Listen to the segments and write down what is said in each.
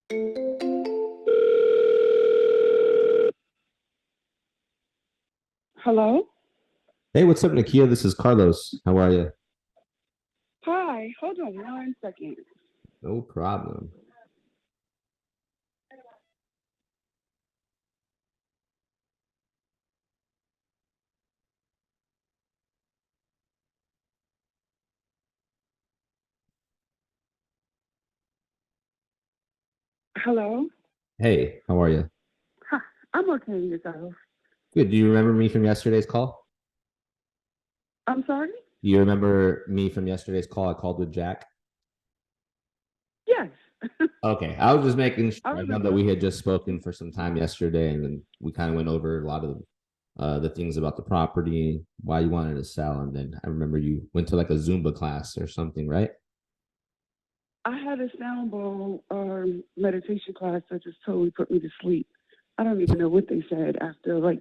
Hello? Hey, what's up, Nakia? This is Carlos. How are you? Hi, hold on 1 second. No problem. Hello? Hey, how are you? Hi, I'm okay, yourself. Good. Do you remember me from yesterday's call? I'm sorry? Do you remember me from yesterday's call? I called with Jack. Yes, Okay, I was just making sure. I I know that remember. we had just spoken for some time yesterday, and then we kind of went over a lot of the things about the property, why you wanted to sell, and then I remember you went to like a Zumba class or something, right? I had a sound bowl meditation class that just totally put me to sleep. I don't even know what they said after like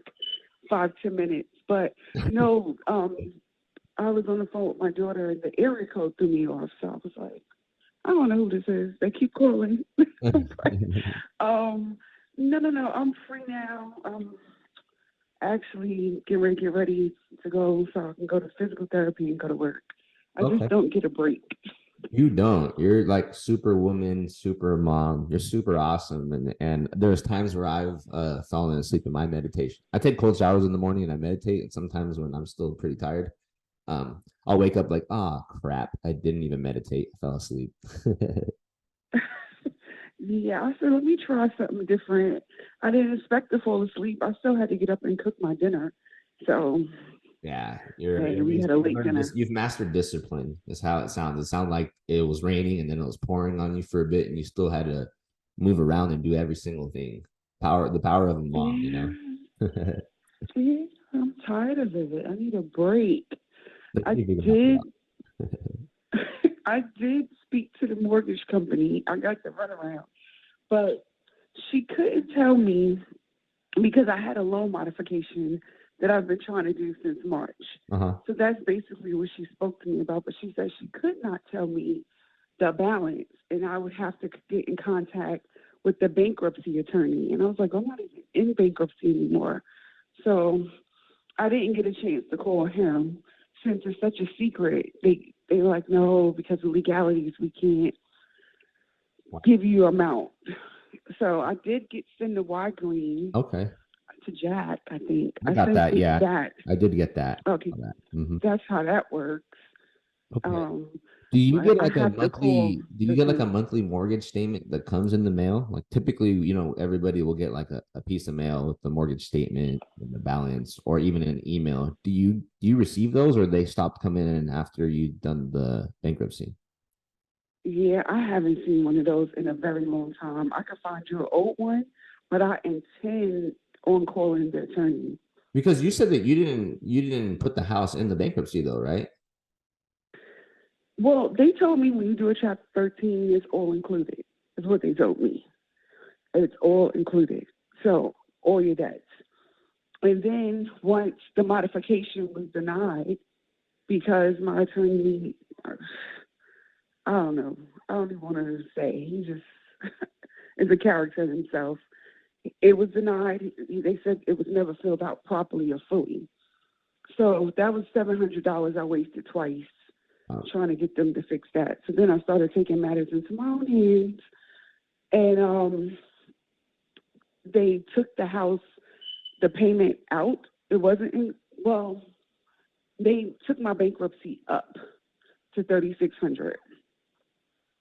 5, 10 minutes. But no, I was on the phone with my daughter and the area code threw me off. So I was like, I don't know who this is. They keep calling. um, no. I'm free now. Actually get ready to go so I can go to physical therapy and go to work. I just Okay. don't get a break. You don't. You're like super woman, super mom. You're super awesome. And there's times where I've fallen asleep in my meditation. I take cold showers in the morning and I meditate. And sometimes when I'm still pretty tired, I'll wake up like, ah, oh, crap. I didn't even meditate. I fell asleep. Yeah, I said, let me try something different. I didn't expect to fall asleep. I still had to get up and cook my dinner. So, Yeah, hey, we had a you've late learned this. dinner. You've mastered discipline. Is how it sounds. It sounded like it was raining and then it was pouring on you for a bit, and you still had to move around and do every single thing. The power of a mom, you know. Yeah, yeah, I'm tired of it. I need a break. But I you need to help you did out. I did speak to the mortgage company. I got the runaround, but she couldn't tell me because I had a loan modification that I've been trying to do since March. Uh-huh. So that's basically what she spoke to me about. But she said she could not tell me the balance, and I would have to get in contact with the bankruptcy attorney. And I was like, I'm not even in bankruptcy anymore. So I didn't get a chance to call him since it's such a secret. They were like, no, because of legalities, we can't give you amount. So I did get send the Y green Okay. to Jack. I think I I got sent that. it Yeah, that. I did get that. Okay, Mm-hmm. that's how that works. Okay. Um, Do you get I like a have to call monthly, do you the get like a thing. monthly mortgage statement that comes in the mail? Like typically, everybody will get like a piece of mail with the mortgage statement and the balance or even an email. Do you receive those or they stopped coming in after you've done the bankruptcy? Yeah, I haven't seen one of those in a very long time. I could find you an old one, but I intend on calling the attorney. Because you said that you didn't put the house in the bankruptcy though, right? Well, they told me when you do a Chapter 13, it's all included. Is what they told me. It's all included. So all your debts. And then once the modification was denied, because my attorney, I don't know, I don't even want to say, he just is a character himself. It was denied. They said it was never filled out properly or fully. So that was $700 I wasted twice Oh, trying to get them to fix that. So then I started taking matters into my own hands, and they took the house, the payment out. It wasn't in, well, they took my bankruptcy up to 3,600.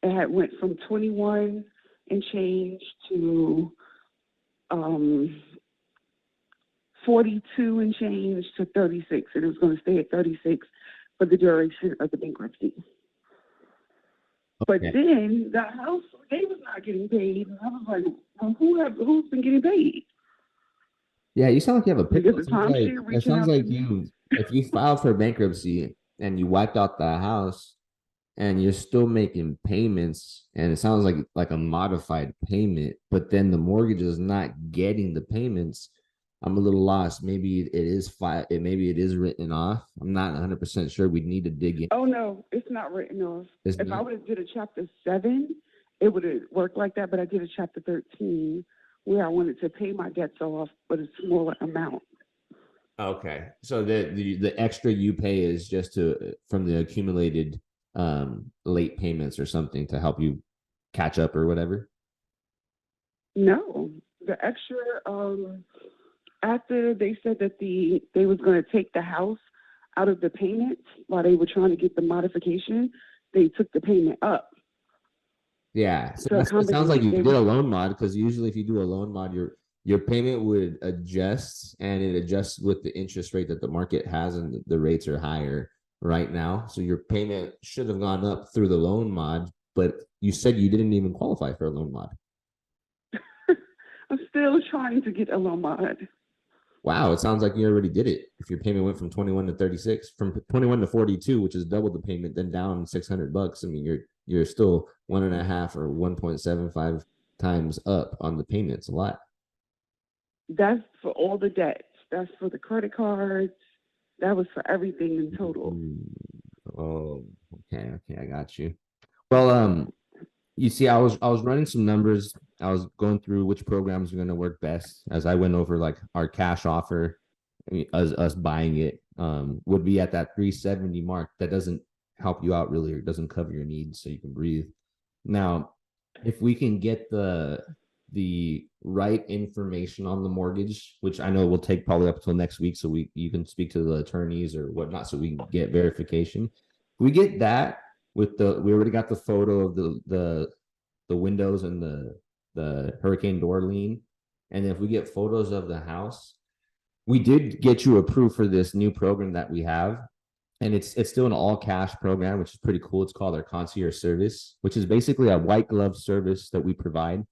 It had went from 21 and change to um 42 and change to 36, and it was going to stay at 36 for the duration of the bankruptcy. But okay. then the house, they was not getting paid, and I was like, well, who's been getting paid? Yeah, you sound like you have a Because pickle. the timeshare It reaching sounds out to like me. you if you filed for bankruptcy and you wiped out the house and you're still making payments and it sounds like a modified payment, but then the mortgage is not getting the payments. I'm a little lost. Maybe it is maybe it is written off. I'm not 100% sure. We need to dig in. Oh no, it's not written off. It's If I not. would have did a Chapter 7, it would have worked like that, but I did a Chapter 13 where I wanted to pay my debts off, but a smaller amount. Okay. So the extra you pay is just to from the accumulated late payments or something to help you catch up or whatever. No, the extra, after they said that they was going to take the house out of the payment while they were trying to get the modification, they took the payment up Yeah. So to it sounds like accommodate. you They did was a loan mod because usually if you do a loan mod, your payment would adjust and it adjusts with the interest rate that the market has and the rates are higher right now. So your payment should have gone up through the loan mod, but you said you didn't even qualify for a loan mod. I'm still trying to get a loan mod. Wow, it sounds like you already did it. If your payment went from 21 to 36, from 21 to 42, which is double the payment, then down $600. I mean, you're still 1.5 or 1.75 times up on the payments. A lot. That's for all the debts. That's for the credit cards. That was for everything in total. Mm. Oh, okay, I got you. Well, you see, I was running some numbers. I was going through which programs are going to work best as I went over like our cash offer, I mean, us buying it would be at that 370 mark. That doesn't help you out really, or it doesn't cover your needs so you can breathe. Now, if we can get the right information on the mortgage, which I know will take probably up until next week, so you can speak to the attorneys or whatnot, so we can get verification. If we get that with we already got the photo of the windows and the hurricane door lien, and if we get photos of the house, we did get you approved for this new program that we have, and it's still an all cash program, which is pretty cool. It's called our concierge service, which is basically a white glove service that we provide.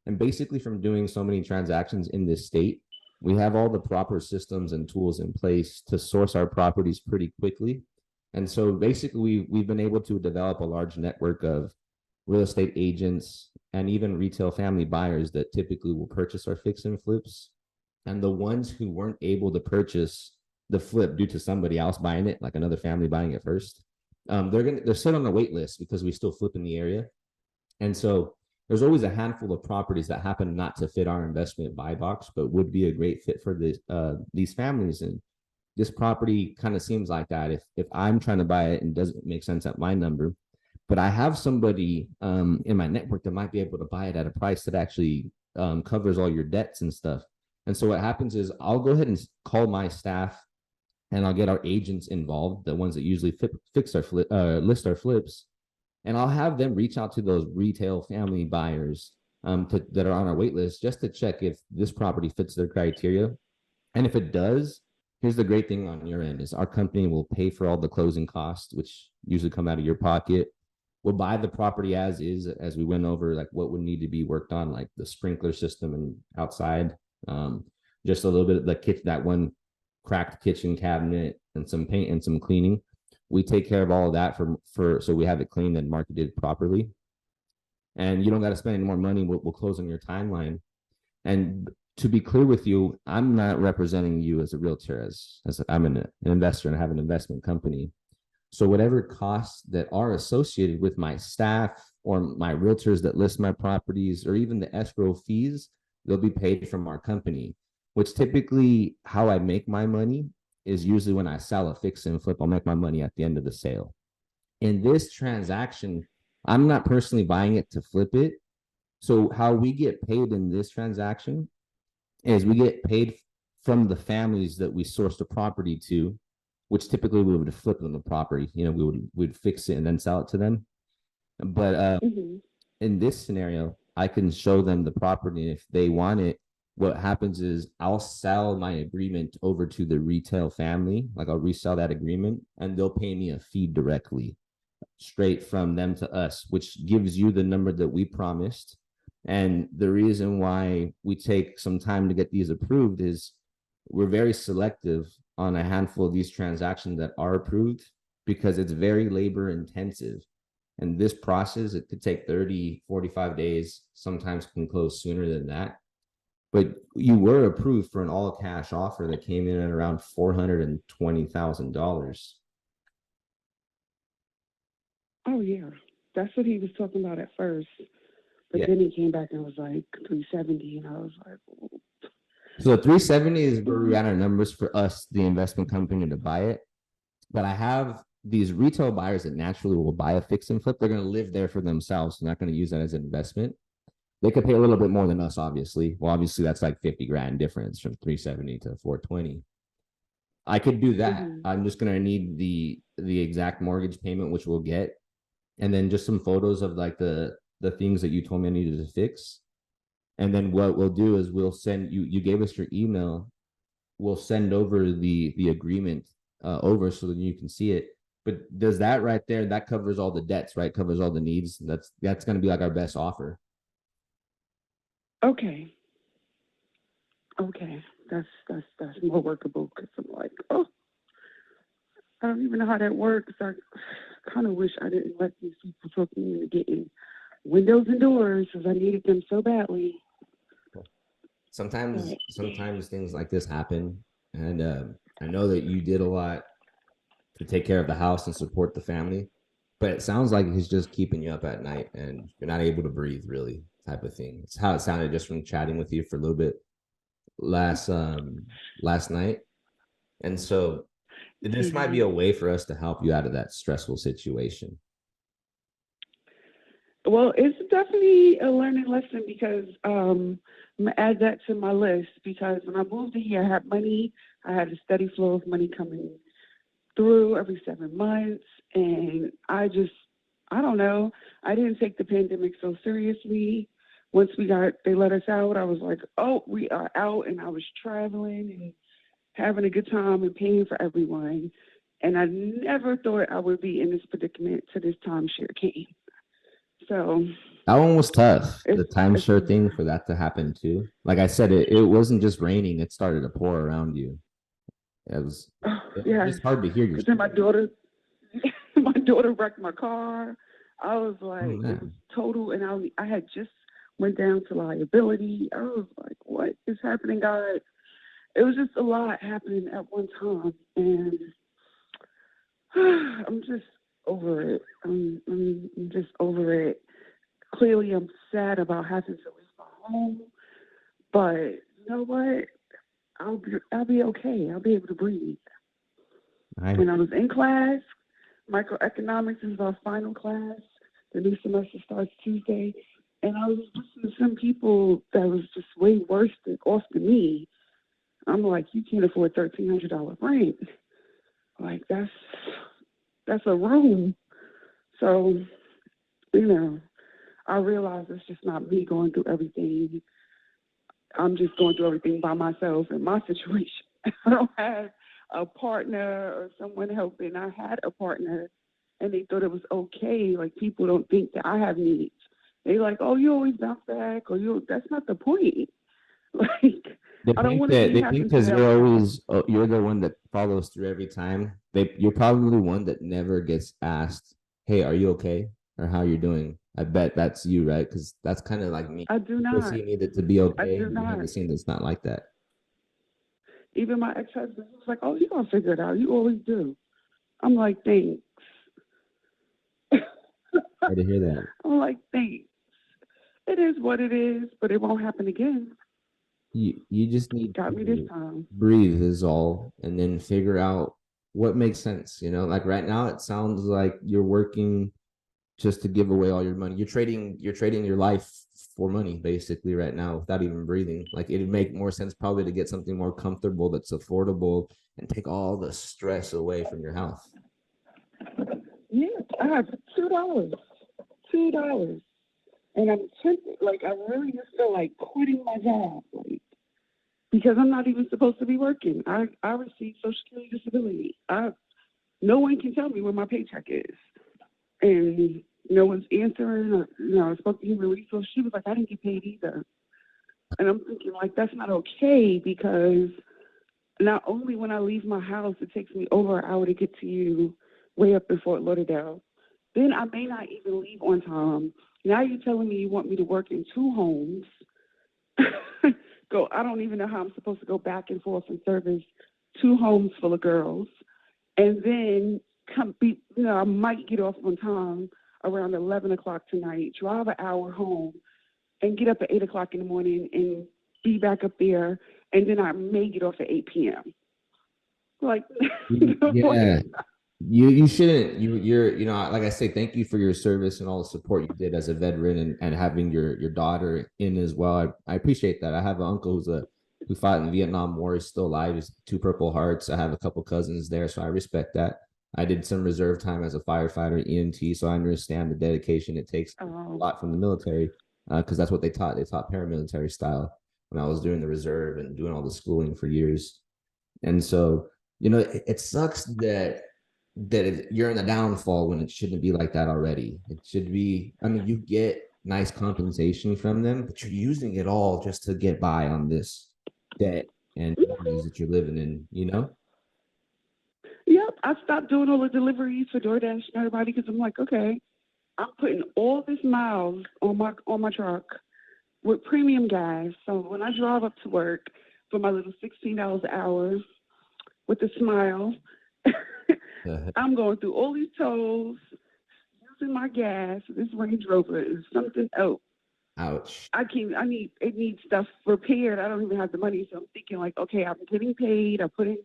And basically, from doing so many transactions in this state, we have all the proper systems and tools in place to source our properties pretty quickly. And so basically, we've been able to develop a large network of real estate agents and even retail family buyers that typically will purchase our fix and flips. And the ones who weren't able to purchase the flip due to somebody else buying it, like another family buying it first, they're set on the wait list because we still flip in the area. And so there's always a handful of properties that happen not to fit our investment buy box, but would be a great fit for these families. And this property kind of seems like that. If I'm trying to buy it and doesn't make sense at my number, but I have somebody in my network that might be able to buy it at a price that actually covers all your debts and stuff. And so what happens is I'll go ahead and call my staff and I'll get our agents involved, the ones that usually fix our list our flips, and I'll have them reach out to those retail family buyers that are on our wait list just to check if this property fits their criteria. And if it does, here's the great thing on your end is our company will pay for all the closing costs, which usually come out of your pocket. We'll buy the property as is, as we went over, like what would need to be worked on, like the sprinkler system and outside, just a little bit of the kitchen, that one cracked kitchen cabinet, and some paint and some cleaning. We take care of all of that for so we have it cleaned and marketed properly. And you don't got to spend any more money. We'll close on your timeline. And to be clear with you, I'm not representing you as a realtor, as I'm an investor and I have an investment company. So whatever costs that are associated with my staff or my realtors that list my properties or even the escrow fees, they'll be paid from our company, which typically how I make my money is usually when I sell a fix and flip, I'll make my money at the end of the sale. In this transaction, I'm not personally buying it to flip it. So how we get paid in this transaction is we get paid from the families that we source the property to, which typically we would flip them the property. You know, we'd fix it and then sell it to them. But in this scenario, I can show them the property, and if they want it, what happens is I'll sell my agreement over to the retail family. Like I'll resell that agreement, and they'll pay me a fee directly, straight from them to us, which gives you the number that we promised. And the reason why we take some time to get these approved is we're very selective on a handful of these transactions that are approved because it's very labor intensive. And this process, it could take 30, 45 days, sometimes can close sooner than that. But you were approved for an all cash offer that came in at around $420,000. Oh yeah, that's what he was talking about at first. But Yeah. then he came back and was like 370, and I was like, So 370 is where we mm-hmm. got our numbers for us, the investment company, to buy it. But I have these retail buyers that naturally will buy a fix and flip. They're going to live there for themselves. They're not going to use that as an investment. They could pay a little bit more than us, obviously. Well, obviously that's like 50 grand difference from 370 to 420. I could do that. Mm-hmm. I'm just gonna need the exact mortgage payment, which we'll get, and then just some photos of like the things that you told me I needed to fix. And then what we'll do is we'll send you. You gave us your email. We'll send over the agreement over so that you can see it. But does that right there? That covers all the debts, right? Covers all the needs. That's gonna be like our best offer. Okay. Okay. That's more workable because I'm like, oh, I don't even know how that works. I kind of wish I didn't let these people talk me into getting windows and doors because I needed them so badly. Sometimes, But sometimes things like this happen, and I know that you did a lot to take care of the house and support the family. But it sounds like he's just keeping you up at night and you're not able to breathe, really, type of thing. It's how it sounded just from chatting with you for a little bit last last night. And so this might yeah. be a way for us to help you out of that stressful situation. Well, it's definitely a learning lesson because I'm gonna add that to my list because when I moved here, I had money. I had a steady flow of money coming through every 7 months, and I don't know, I didn't take the pandemic so seriously. Once they let us out, I was like, oh, we are out, and I was traveling and having a good time and paying for everyone. And I never thought I would be in this predicament till this timeshare came. So That one was tough. The it's timeshare thing for that to happen too. Like I said, it wasn't just raining, it started to pour around you. It was oh, it was yes, just hard to hear your because then story. my daughter wrecked my car. I was Oh like, it was man. total, and I had just went down to liability. I was like, what is happening, God? It was just a lot happening at one time, and I'm just over it. I'm just over it. Clearly, I'm sad about having to leave my home, but you know what? I'll be okay. I'll be able to breathe. I And I was in class. Microeconomics is our final class. The new semester starts Tuesday. And I was listening to some people that was just way worse off than me. I'm like, you can't afford $1,300 rent. Like that's a room. So, you know, I realize it's just not me going through everything. I'm just going through everything by myself in my situation. I don't have a partner or someone helping. I had a partner and they thought it was okay. Like people don't think that I have needs. They like, oh, you always bounce back or you that's not the point. Like They I don't think want to that be they think having to because help. you're always you're the one that follows through every time. You're probably one that never gets asked, "Hey, are you okay?" or "How you're doing." I bet that's you, right? Because that's kind of like me. I do People not. see me that to be I okay do behind not. the scenes. It's not like that. Even my ex-husband was like, oh, you gonna figure it out. You always do. I'm like, thanks. Sorry to hear that. I'm like, thanks. It is what it is, but it won't happen again. You just need Got me this to time. breathe is all, and then figure out what makes sense. Like right now, it sounds like you're working just to give away all your money. You're trading your life for money basically right now without even breathing. Like it'd make more sense probably to get something more comfortable that's affordable and take all the stress away from your health. Yeah, I have $2. $2. And I'm tempted, like I really just feel like quitting my job. Like because I'm not even supposed to be working. I receive Social Security disability. No one can tell me where my paycheck is. And no one's answering. I spoke to human resource. She was like, I didn't get paid either. And I'm thinking like that's not okay because not only when I leave my house, it takes me over an hour to get to you way up in Fort Lauderdale. Then I may not even leave on time. Now you're telling me you want me to work in two homes. I don't even know how I'm supposed to go back and forth and service two homes full of girls. And then I might get off on time around 11 o'clock tonight, drive an hour home, and get up at 8 o'clock in the morning and be back up there, and then I may get off at 8 p.m. Like, no Yeah, point. you shouldn't. You're like I say, thank you for your service and all the support you did as a veteran, and having your daughter in as well. I appreciate that. I have an uncle who fought in the Vietnam War. He's still alive. He's two Purple Hearts. I have a couple cousins there, so I respect that. I did some reserve time as a firefighter, EMT, so I understand the dedication it takes a Um, lot from the military, because that's what they taught. They taught paramilitary style when I was doing the reserve and doing all the schooling for years. And so, it sucks you're in a downfall when it shouldn't be like that already. It should be, I mean, you get nice compensation from them, but you're using it all just to get by on this debt and mortgage that you're living in. yep, I stopped doing all the deliveries for DoorDash and everybody because I'm like, okay, I'm putting all this miles on my truck with premium gas. So when I drive up to work for my little $16 an hour with a smile, I'm going through all these tolls, using my gas. This Range Rover is something else. Ouch. It needs stuff repaired. I don't even have the money. So I'm thinking like, okay, I'm getting paid. I put in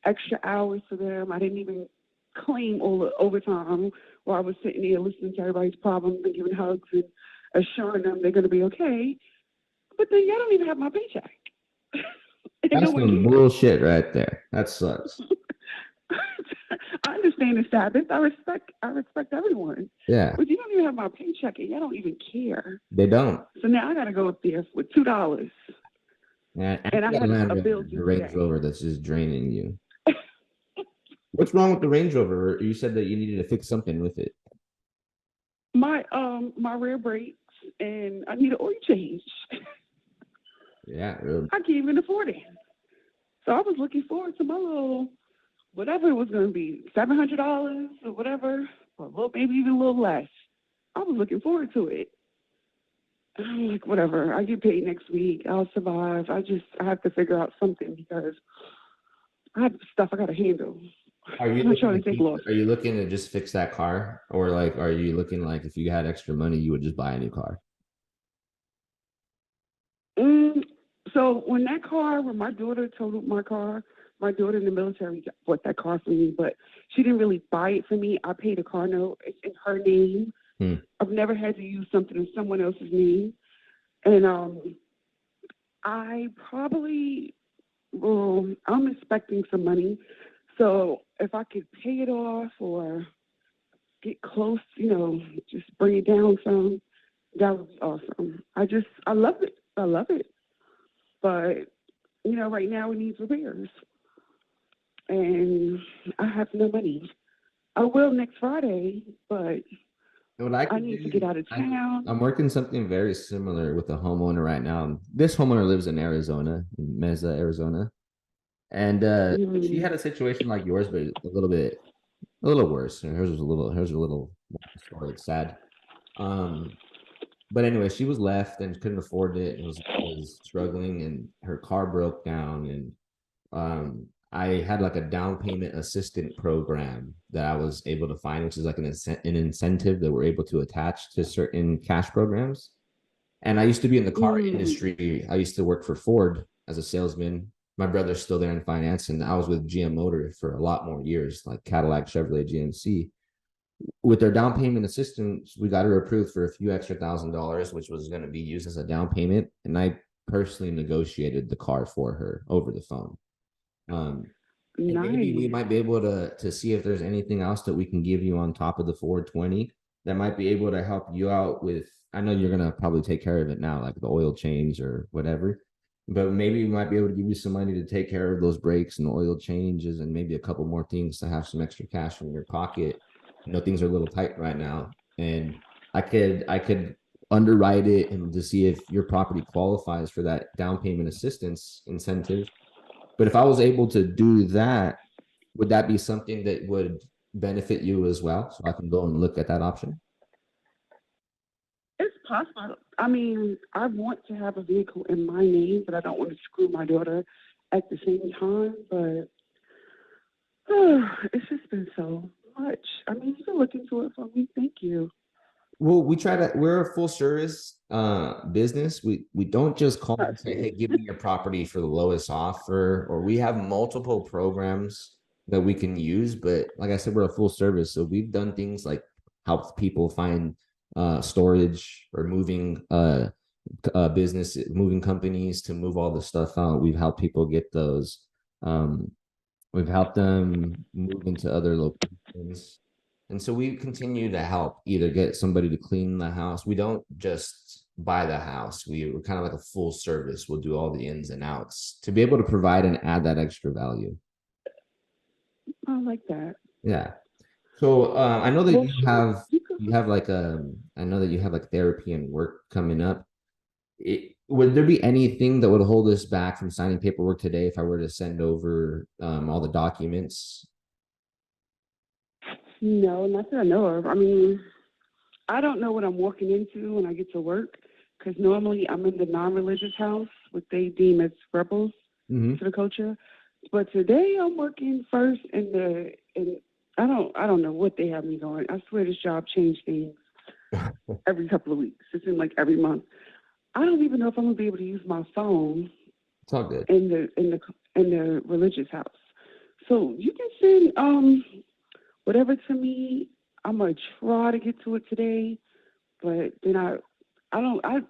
extra hours for them. I didn't even claim all the overtime while I was sitting there listening to everybody's problems and giving hugs and assuring them they're going to be okay. But then y'all don't even have my paycheck. And no That's one some cares. bullshit right there. That sucks. I understand the Sabbath. I respect everyone. Yeah, But you don't even have my paycheck and y'all don't even care. they don't. So now I gotta go up there with $2. And And I you got a had Land a bill Rover, due a Range today. Rover that's just draining you. What's wrong with the Range Rover? You said that you needed to fix something with it. My rear brakes and I need an oil change. Yeah, really. I can't even afford it. So I was looking forward to my little whatever it was gonna be, $700 or whatever, or a little, maybe even a little less. I was looking forward to it. I'm like, whatever. I get paid next week. I'll survive. I have to figure out something because I have stuff I got to handle. Are you I'm not looking trying to to take keep? losses. Are you looking to just fix that car, or like, are you looking like if you had extra money, you would just buy a new car? Mm, so when my daughter totaled my car, my daughter in the military bought that car for me, but she didn't really buy it for me. I paid a car note. It's in her name. Hmm. I've never had to use something in someone else's name. And I probably, well, I'm expecting some money. So if I could pay it off or get close, just bring it down some, that would be awesome. I love it. I love it. But, right now it needs repairs. And I have no money. I will next Friday, but What I I could need to get do, out of I'm town. I'm working something very similar with a homeowner right now. This homeowner lives in Arizona, in Mesa, Arizona, and she Mm, had a situation like yours, but a little worse. And hers was a little story. It's sad. Um, but anyway, she was left and couldn't afford it and was struggling, and her car broke down, and I had like a down payment assistant program that I was able to find, which is like an incentive that we're able to attach to certain cash programs. And I used to be in the car mm, industry. I used to work for Ford as a salesman. My brother's still there in finance, and I was with GM Motor for a lot more years, like Cadillac, Chevrolet, GMC. With their down payment assistance, we got her approved for a few extra $1,000, which was going to be used as a down payment. And I personally negotiated the car for her over the phone. Um, and maybe we nice. might be able to see if there's anything else that we can give you on top of the 420 that might be able to help you out with. I know you're gonna probably take care of it now, like the oil change or whatever, but maybe we might be able to give you some money to take care of those brakes and the oil changes and maybe a couple more things to have some extra cash in your pocket. Things are a little tight right now, and I could underwrite it and to see if your property qualifies for that down payment assistance incentive. But if I was able to do that, would that be something that would benefit you as well? So I can go and look at that option. It's possible. I mean, I want to have a vehicle in my name, but I don't want to screw my daughter at the same time. But it's just been so much. I mean, you can look into it for me. Thank you. Well, we're a full service business. We don't just call I and say, hey, see. give me your property for the lowest offer, or we have multiple programs that we can use. But like I said, we're a full service. So we've done things like help people find storage or moving business moving companies to move all the stuff out. We've helped people get those. Um, we've helped them move into other locations. And so we continue to help either get somebody to clean the house. We don't just buy the house. We're kind of like a full service. We'll do all the ins and outs to be able to provide and add that extra value. I like that. Yeah. So I know that Well, shoot, you could. you have like I know that you have like therapy and work coming up. Would there be anything that would hold us back from signing paperwork today if I were to send over all the documents? No, not that I know of. I mean, I don't know what I'm walking into when I get to work because normally I'm in the non-religious house, what they deem as rebels Mm-hmm. to the culture. But today I'm working first in the and I don't know what they have me doing. I swear this job changed things every couple of weeks. It seems like every month. I don't even know if I'm gonna be able to use my phone It's all good. in the religious house. So you can send whatever to me. I'm gonna try to get to it today, but then I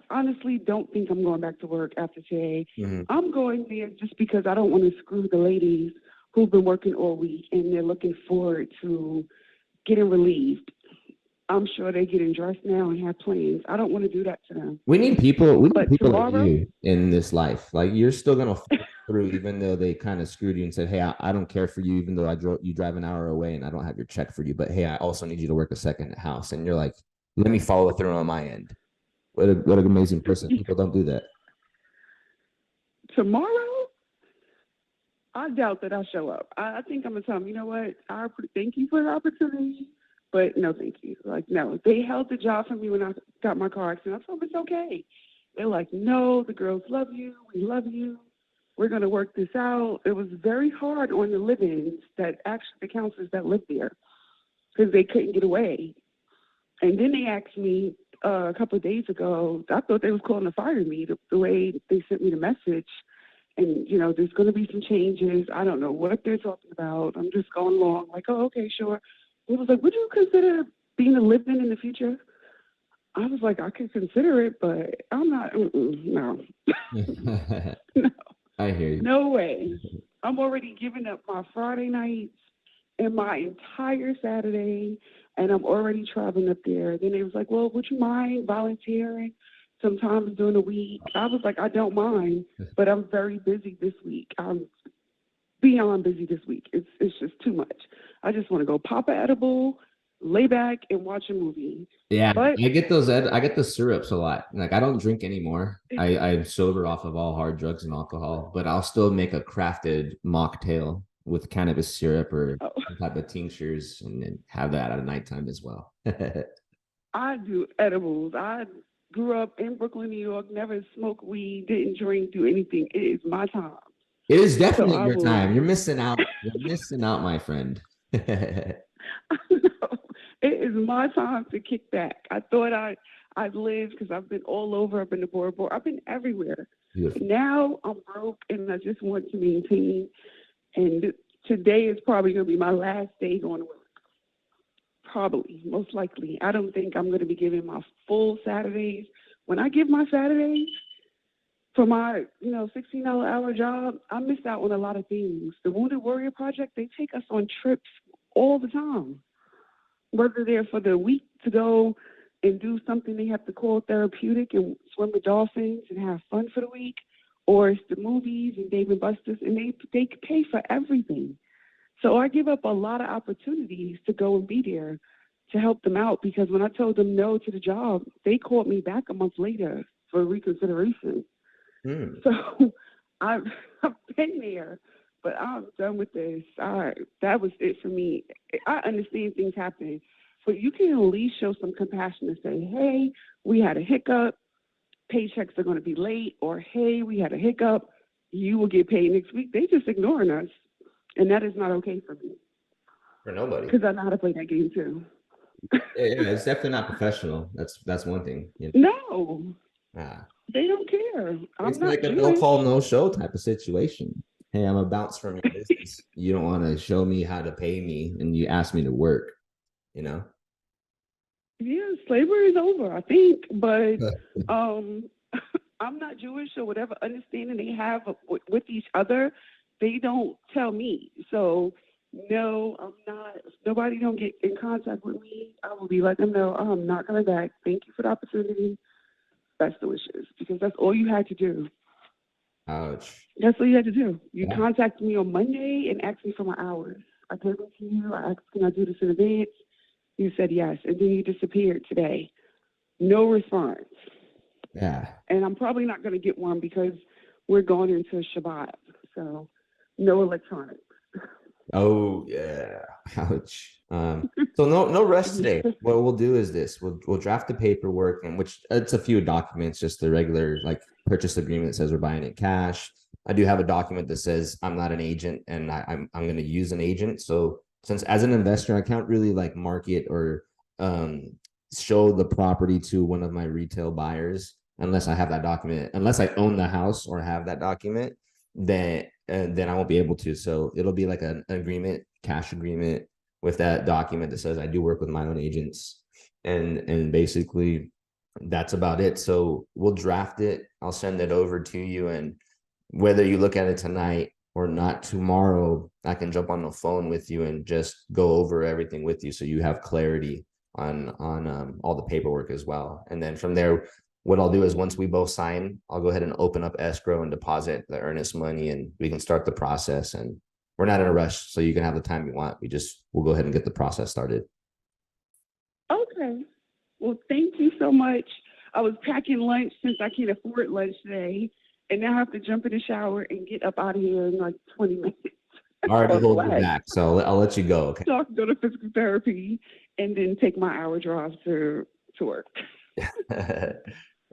honestly don't think I'm going back to work after today. Mm-hmm. I'm going there just because I don't want to screw the ladies who've been working all week and they're looking forward to getting relieved. I'm sure they're getting dressed now and have plans. I don't want to do that to them. We need But people like tomorrow, you in this life. Like you're still gonna follow through, even though they kind of screwed you and said, "Hey, I don't care for you, even though I drove you drive an hour away and I don't have your check for you. But hey, I also need you to work a second house." And you're like, "Let me follow through on my end." What an amazing person. People don't do that. tomorrow, I doubt that I'll show up. I think I'm gonna tell them, you know what? Thank you for the opportunity, but no, thank you. Like, no, they held the job for me when I got my car accident. I told them it's okay. They're like, no, the girls love you. We love you. We're gonna work this out. It was very hard on the live-ins that actually the counselors that lived there because they couldn't get away. And then they asked me a couple of days ago. I thought they was calling to fire me the way they sent me the message. And there's going to be some changes. I don't know what they're talking about. I'm just going along like, oh, okay, sure. It was like, would you consider being a live-in in the future? I was like, I could consider it, but I'm not. No, no, I hear you. no way. I'm already giving up my Friday nights and my entire Saturday, and I'm already traveling up there. Then they was like, well, would you mind volunteering sometimes during the week? I was like, I don't mind, but I'm very busy this week. I'm beyond busy this week. It's just too much. I just want to go pop a edible, lay back, and watch a movie. Yeah, But I get the syrups a lot. Like I don't drink anymore. I'm sober off of all hard drugs and alcohol, but I'll still make a crafted mocktail with cannabis syrup or oh, some type of tinctures and then have that at nighttime as well. It I do edibles. I grew up in Brooklyn, New York, never smoked weed, didn't drink, do anything. It is my time. is So definitely I your will. time. You're missing out. You're missing out, my friend. It is my time to kick back. I thought I'd lived because I've been all over. I've been to Bora Bora. I've been everywhere. Beautiful. Now I'm broke and I just want to maintain. And today is probably going to be my last day going to work. Probably, most likely. I don't think I'm going to be giving my full Saturdays. When I give my Saturdays for my, $16 hour job, I miss out on a lot of things. The Wounded Warrior Project, they take us on trips all the time. Whether they're for the week to go and do something they have to call therapeutic and swim with dolphins and have fun for the week, or it's the movies and Dave and Buster's, and they pay for everything. So I give up a lot of opportunities to go and be there to help them out because when I told them no to the job, they called me back a month later for reconsideration. Hmm. So I've, I've been there, but I'm done with this. That was it for me. I understand things happen, but you can at least show some compassion and say, hey, we had a hiccup. Paychecks are going to be late, or hey, we had a hiccup. You will get paid next week. They just ignoring us. And that is not okay for me For nobody. because I know how to play that game too. Yeah, it's definitely not professional. That's one thing. No, Ah, they don't care. I'm it's not like a no Jewish. call, no show type of situation. Hey, I'm a bounce from your business. You don't want to show me how to pay me, and you ask me to work. You know. Yeah, slavery is over, I think, but um, I'm not Jewish, so whatever understanding they have with each other, they don't tell me. So no, I'm not. If nobody don't get in contact with me, I will be letting them know, oh, I'm not coming back. Thank you for the opportunity. Best wishes, because that's all you had to do. Ouch. That's all you had to do. You Yeah. contacted me on Monday and asked me for my hours. I gave them to you. I asked, can I do this in advance? You said yes, and then you disappeared today. No response. Yeah. And I'm probably not going to get one because we're going into Shabbat. So no electronics. Oh yeah. Ouch. So no rush today. What we'll do is this. We'll draft the paperwork, and which it's a few documents, just the regular like purchase agreement that says we're buying it cash. I do have a document that says I'm not an agent and I'm gonna use an agent. So since as an investor, I can't really like market or um show the property to one of my retail buyers unless I have that document, unless I own the house or have that document, then I won't be able to. So it'll be like an agreement, cash agreement with that document that says I do work with my own agents, and basically that's about it. So we'll draft it. I'll send it over to you, and whether you look at it tonight or not tomorrow, I can jump on the phone with you and just go over everything with you, so you have clarity on all the paperwork as well. And then from there, what I'll do is once we both sign, I'll go ahead and open up escrow and deposit the earnest money, and we can start the process. And we're not in a rush, so you can have the time you want. We'll go ahead and get the process started. Okay. Well, thank you so much. I was packing lunch since I can't afford lunch today, and now I have to jump in the shower and get up out of here in like 20 minutes. Hard to Or hold you less. back, so I'll let you go. Okay. So I can go to physical therapy and then take my hour drive to work.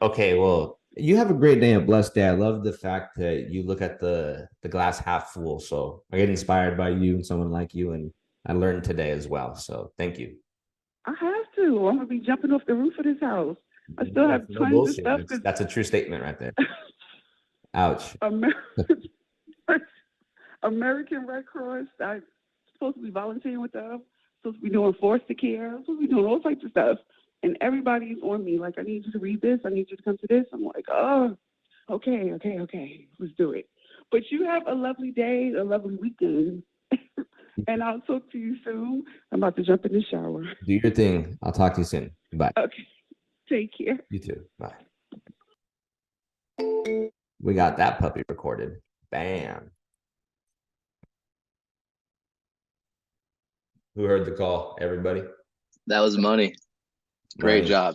Okay, well, you have a great day, a blessed day. I love the fact that you look at the glass half full. So I get inspired by you and someone like you, and I learned today as well. So thank you. I have to. I'm gonna be jumping off the roof of this house. I still No, have no tons of bullshit. stuff That's a true statement right there. because Ouch. American Red Cross. I'm supposed to be volunteering with them. Supposed to be doing foster care. I'm supposed to be doing all types of stuff. And everybody's on me. Like, I need you to read this. I need you to come to this. I'm like, oh, okay. Let's do it. But you have a lovely day, a lovely weekend. And I'll talk to you soon. I'm about to jump in the shower. Do your thing. I'll talk to you soon. Bye. Okay. Take care. You too. Bye. We got that puppy recorded. Bam. Who heard the call? Everybody? That was money. Great Money. job.